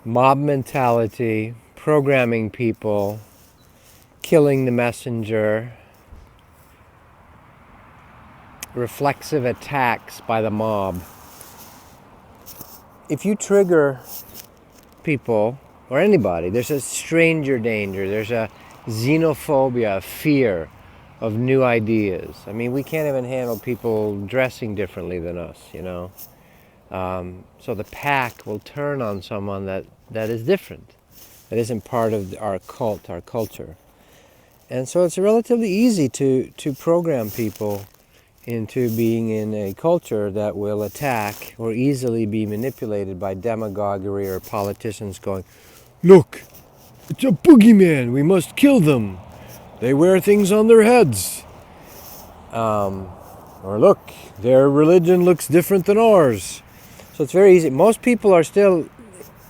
mob mentality, programming people, killing the messenger, reflexive attacks by the mob. If you trigger people, or anybody, there's a stranger danger, there's a xenophobia, fear of new ideas. I mean, we can't even handle people dressing differently than us, you know. So the pack will turn on someone that is different, that isn't part of our cult, our culture. And so it's relatively easy to program people into being in a culture that will attack or easily be manipulated by demagoguery or politicians going, "Look, it's a boogeyman, we must kill them. They wear things on their heads." Or look, their religion looks different than ours. So it's very easy. Most people are still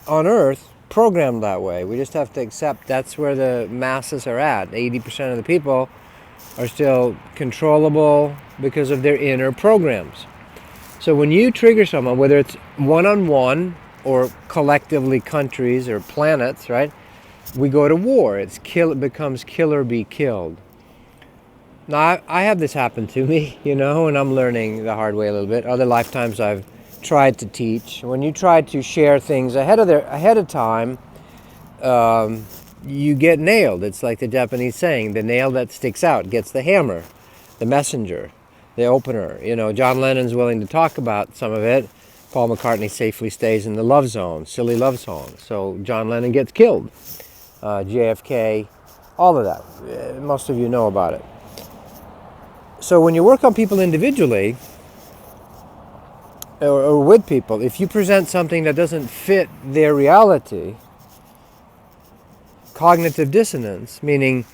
on Earth programmed that way. We just have to accept that's where the masses are at. 80% of the people are still controllable because of their inner programs. So when you trigger someone, whether it's one-on-one or collectively countries or planets, right? We go to war. It becomes kill or be killed. Now, I have this happen to me, you know, and I'm learning the hard way a little bit. Other lifetimes I've tried to teach. When you try to share things ahead of time, you get nailed. It's like the Japanese saying, the nail that sticks out gets the hammer, the messenger, the opener. You know, John Lennon's willing to talk about some of it. Paul McCartney safely stays in the love zone, silly love song. So John Lennon gets killed. JFK, all of that. Most of you know about it. So when you work on people individually, or with people, if you present something that doesn't fit their reality, cognitive dissonance, meaning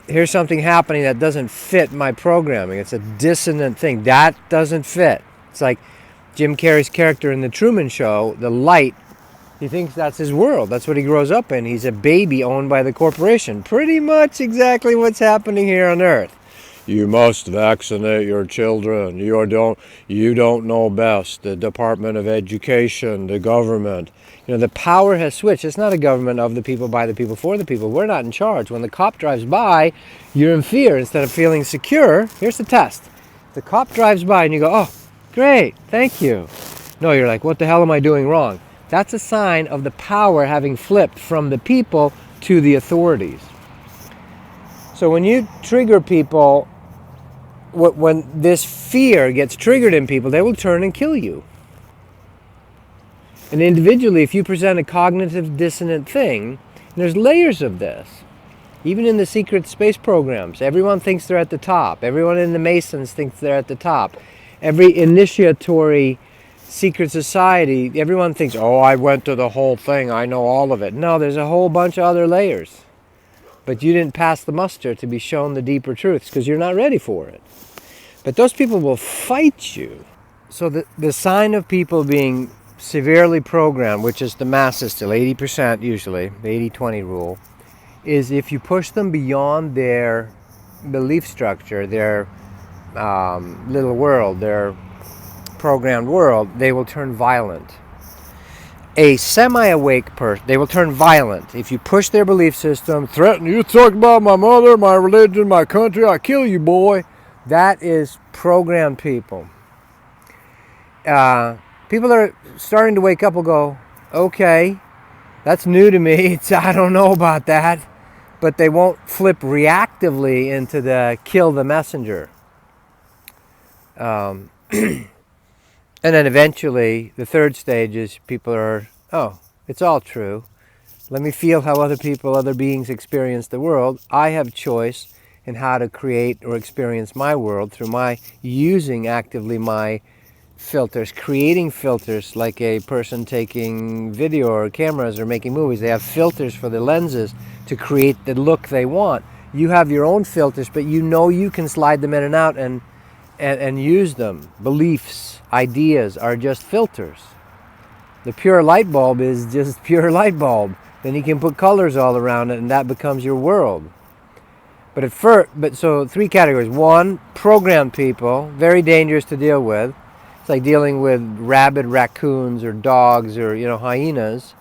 here's something happening that doesn't fit my programming. It's a dissonant thing. That doesn't fit. It's like Jim Carrey's character in The Truman Show, the light, he thinks that's his world. That's what he grows up in. He's a baby owned by the corporation. Pretty much exactly what's happening here on Earth. You must vaccinate your children. You don't know best. The Department of Education, the government. You know, the power has switched. It's not a government of the people, by the people, for the people. We're not in charge. When the cop drives by, you're in fear instead of feeling secure. Here's the test. The cop drives by and you go, "Oh, great, thank you." No, you're like, "What the hell am I doing wrong?" That's a sign of the power having flipped from the people to the authorities. So when you trigger people, when this fear gets triggered in people, they will turn and kill you. And individually, if you present a cognitive dissonant thing, there's layers of this. Even in the secret space programs, everyone thinks they're at the top. Everyone in the Masons thinks they're at the top. Every initiatory secret society, everyone thinks, "Oh, I went to the whole thing, I know all of it." No, there's a whole bunch of other layers. But you didn't pass the muster to be shown the deeper truths because you're not ready for it. But those people will fight you. So the sign of people being severely programmed, which is the masses still, 80% usually, the 80-20 rule, is if you push them beyond their belief structure, their little world, their programmed world, they will turn violent. A semi-awake person, they will turn violent. If you push their belief system, threaten, "You talk about my mother, my religion, my country, I'll kill you, boy." That is programmed people. People are starting to wake up and go, "Okay, that's new to me. I don't know about that." But they won't flip reactively into the kill the messenger. And then eventually, the third stage is people are, "Oh, it's all true. Let me feel how other people, other beings experience the world. I have choice in how to create or experience my world through my using actively my filters, creating filters like a person taking video or cameras or making movies. They have filters for the lenses to create the look they want. You have your own filters, but you know you can slide them in and out and use them. Beliefs, ideas are just filters. The pure light bulb is just pure light bulb. Then you can put colors all around it and that becomes your world. But so three categories. One, programmed people, very dangerous to deal with. It's like dealing with rabid raccoons or dogs or hyenas.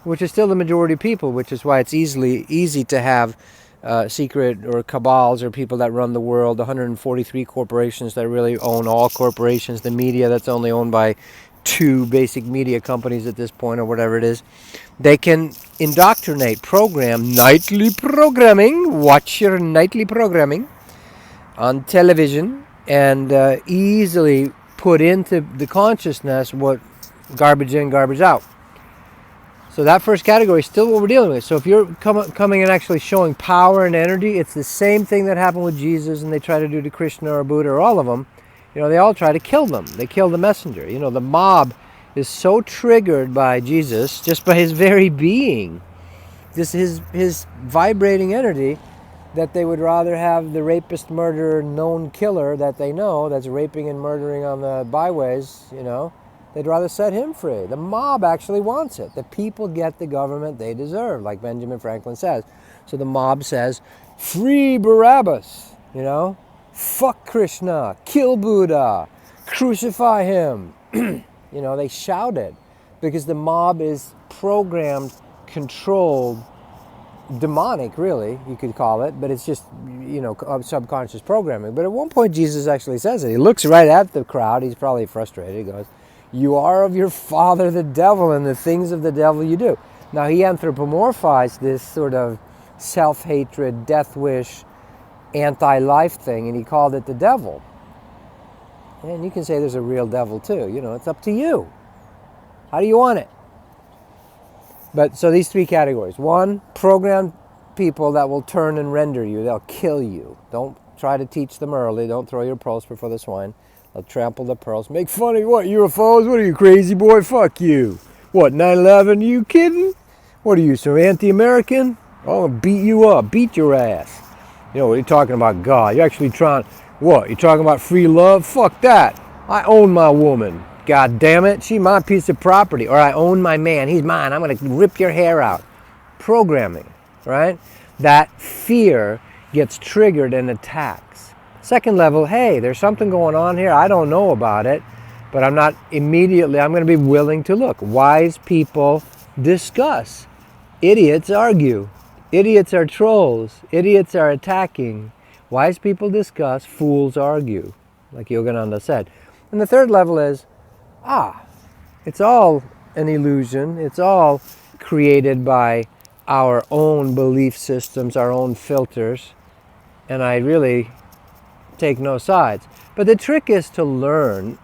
which is still the majority of people, which is why it's easy to have secret or cabals or people that run the world, 143 corporations that really own all corporations, the media that's only owned by 2 basic media companies at this point or whatever it is. They can indoctrinate, program, nightly programming, watch your nightly programming on television, and easily put into the consciousness what garbage in, garbage out. So that first category is still what we're dealing with. So if you're coming and actually showing power and energy, it's the same thing that happened with Jesus and they try to do to Krishna or Buddha or all of them. They all try to kill them. They kill the messenger. The mob is so triggered by Jesus, just by his very being, just his vibrating energy, that they would rather have the rapist, murderer, known killer that they know that's raping and murdering on the byways, they'd rather set him free. The mob actually wants it. The people get the government they deserve, like Benjamin Franklin says. So the mob says, free Barabbas, fuck Krishna, kill Buddha, crucify him. They shout it because the mob is programmed, controlled, demonic, really, you could call it, but it's just, subconscious programming. But at one point, Jesus actually says it. He looks right at the crowd. He's probably frustrated. He goes, you are of your father, the devil, and the things of the devil you do. Now, he anthropomorphized this sort of self-hatred, death wish, anti-life thing, and he called it the devil. And you can say there's a real devil, too. It's up to you. How do you want it? But so these 3 categories. 1, programmed people that will turn and render you. They'll kill you. Don't try to teach them early. Don't throw your pearls before the swine. They'll trample the pearls. Make fun of what, UFOs? What are you, crazy boy? Fuck you. What, 9/11? You kidding? What are you, some anti-American? I'll beat you up. Beat your ass. What are you talking about, God? You're actually trying... What, you talking about free love? Fuck that. I own my woman. God damn it, she's my piece of property. Or I own my man, he's mine. I'm going to rip your hair out. Programming, right? That fear gets triggered and attacks. Second level, hey, there's something going on here. I don't know about it, but I'm going to be willing to look. Wise people discuss. Idiots argue. Idiots are trolls. Idiots are attacking. Wise people discuss. Fools argue, like Yogananda said. And the third level is, it's all an illusion. It's all created by our own belief systems, our own filters, and I really take no sides. But the trick is to learn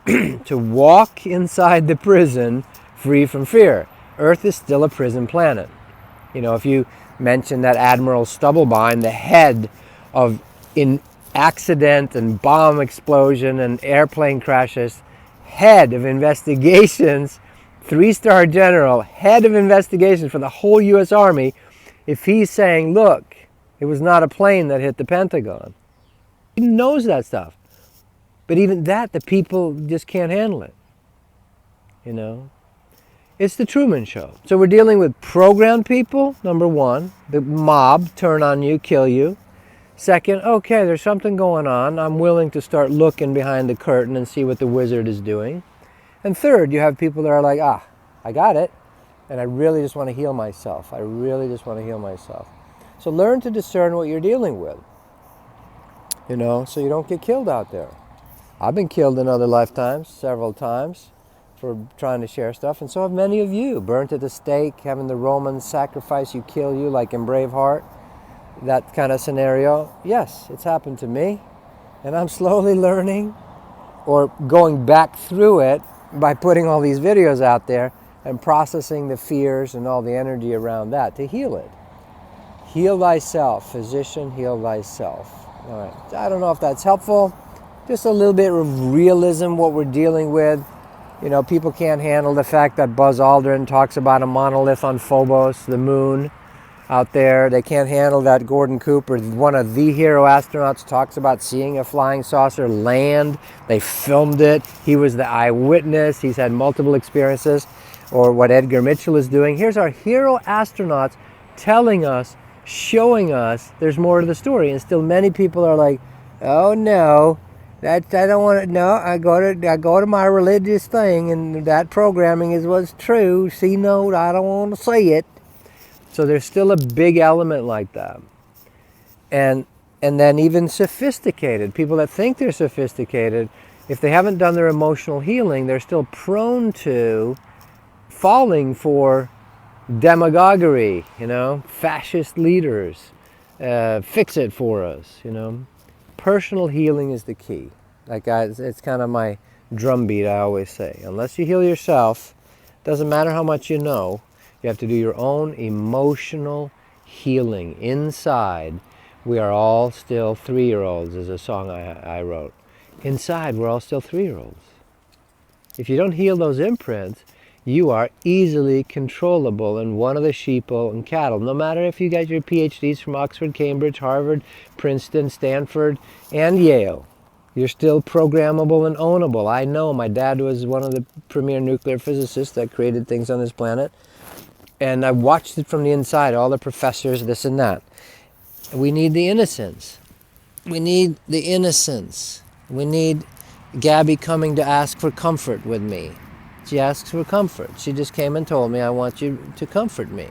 to walk inside the prison free from fear. Earth is still a prison planet. If you mention that Admiral Stubblebine, the head of in accident and bomb explosion and airplane crashes, head of investigations, 3-star general, head of investigations for the whole U.S. Army, if he's saying, look, it was not a plane that hit the Pentagon. He knows that stuff. But even that, the people just can't handle it. It's the Truman Show. So we're dealing with programmed people, number 1. The mob, turn on you, kill you. Second, okay, there's something going on. I'm willing to start looking behind the curtain and see what the wizard is doing. And third, you have people that are like, I got it, and I really just want to heal myself. So learn to discern what you're dealing with, so you don't get killed out there. I've been killed in other lifetimes, several times, for trying to share stuff, and so have many of you. Burnt at the stake, having the Romans sacrifice you, kill you, like in Braveheart. That kind of scenario, yes, it's happened to me, and I'm slowly learning or going back through it by putting all these videos out there and processing the fears and all the energy around that to heal it. Heal thyself, physician, heal thyself. All right, I don't know if that's helpful. Just a little bit of realism, what we're dealing with. People can't handle the fact that Buzz Aldrin talks about a monolith on Phobos, the moon, out there. They can't handle that Gordon Cooper, one of the hero astronauts, talks about seeing a flying saucer land. They filmed it. He was the eyewitness. He's had multiple experiences. Or what Edgar Mitchell is doing. Here's our hero astronauts telling us, showing us there's more to the story. And still many people are like, oh no, That I don't want to. No, I go to my religious thing, and that programming is what's true. C note. I don't want to say it. So there's still a big element like that, and then even sophisticated people that think they're sophisticated, if they haven't done their emotional healing, they're still prone to falling for demagoguery. Fascist leaders, fix it for us. Personal healing is the key. It's kind of my drumbeat. I always say, unless you heal yourself, doesn't matter how much you know. You have to do your own emotional healing inside. We are all still 3-year-olds, is a song I wrote. Inside, we're all still 3-year-olds. If you don't heal those imprints, you are easily controllable and one of the sheeple and cattle. No matter if you got your PhDs from Oxford, Cambridge, Harvard, Princeton, Stanford, and Yale, you're still programmable and ownable. I know my dad was one of the premier nuclear physicists that created things on this planet. And I watched it from the inside, all the professors, this and that. We need the innocence. We need the innocence. We need Gabby coming to ask for comfort with me. She asks for comfort. She just came and told me, I want you to comfort me.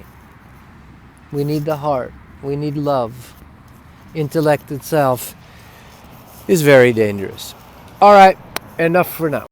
We need the heart. We need love. Intellect itself is very dangerous. All right, enough for now.